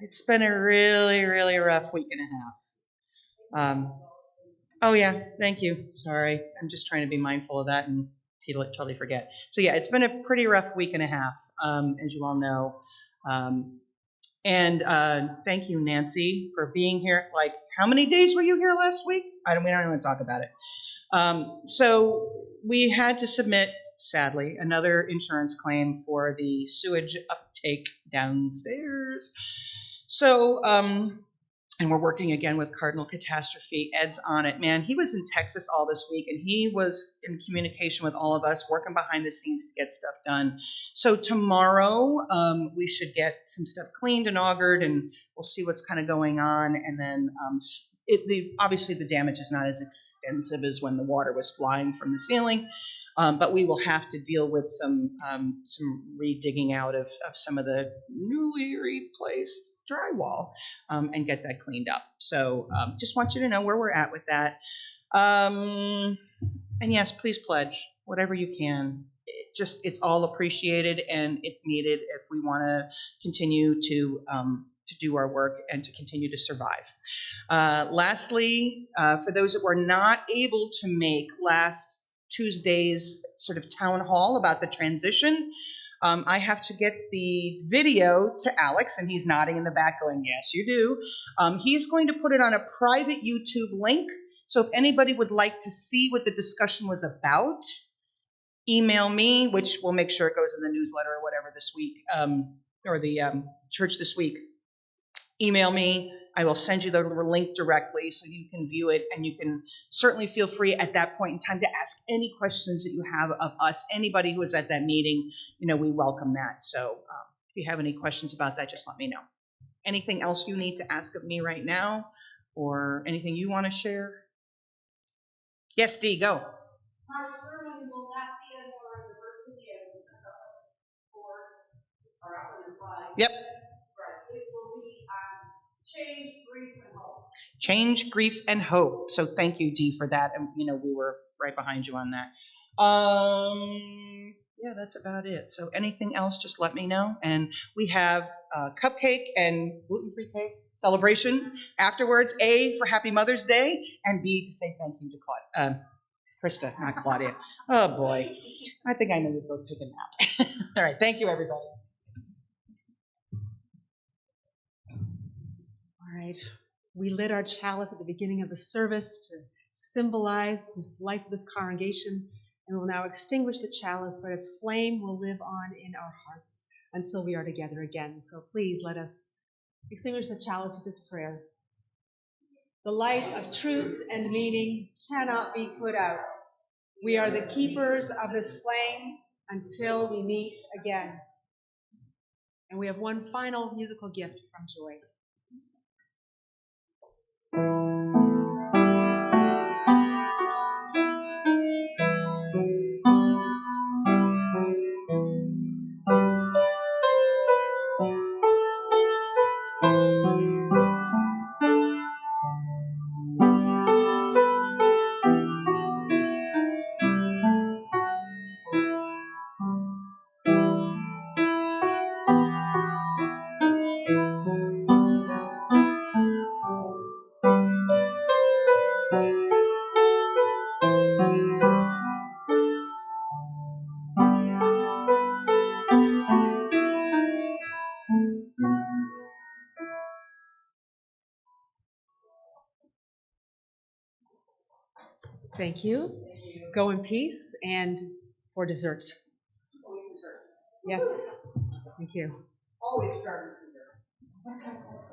It's been a really, really rough week and a half. Oh yeah, thank you. Sorry, I'm just trying to be mindful of that and totally forget. So yeah, it's been a pretty rough week and a half, as you all know. And thank you, Nancy, for being here. Like, how many days were you here last week? We don't even want to talk about it. So we had to submit, sadly, another insurance claim for the sewage uptake downstairs. So, and we're working again with Cardinal Catastrophe. Ed's on it. Man, he was in Texas all this week, and he was in communication with all of us, working behind the scenes to get stuff done. So tomorrow, we should get some stuff cleaned and augured, and we'll see what's kind of going on. And then obviously the damage is not as extensive as when the water was flying from the ceiling. But we will have to deal with some redigging out of some of the newly replaced drywall and get that cleaned up. So just want you to know where we're at with that. And yes, please pledge whatever you can. It's all appreciated and it's needed if we want to continue to do our work and to continue to survive. Lastly, for those that were not able to make last Tuesday's sort of town hall about the transition, I have to get the video to Alex, and he's nodding in the back going, yes, you do. He's going to put it on a private YouTube link. So if anybody would like to see what the discussion was about, email me, which we'll make sure it goes in the newsletter or whatever this week, or the church this week. Email me. I will send you the link directly so you can view it, and you can certainly feel free at that point in time to ask any questions that you have of us. Anybody who was at that meeting, we welcome that. So if you have any questions about that, just let me know. Anything else you need to ask of me right now, or anything you want to share? Yes, Dee, go. Our sermon will not be in our diversity of Yep. Right. It will be change, grief, and hope. Change, grief, and hope. So thank you, Dee, for that. And we were right behind you on that. Yeah, that's about it. So anything else, just let me know. And we have cupcake and gluten-free cake celebration afterwards. A, for Happy Mother's Day, and B, to say thank you to Krista, not Claudia. Oh boy, I think I know you'd both take a nap. All right, thank you, everybody. All right. We lit our chalice at the beginning of the service to symbolize this life of this congregation, and we'll now extinguish the chalice, but its flame will live on in our hearts until we are together again. So please let us extinguish the chalice with this prayer. The light of truth and meaning cannot be put out. We are the keepers of this flame until we meet again. And we have one final musical gift from Joy. Thank you. Go in peace and for dessert. Yes. Thank you. Always start with dessert.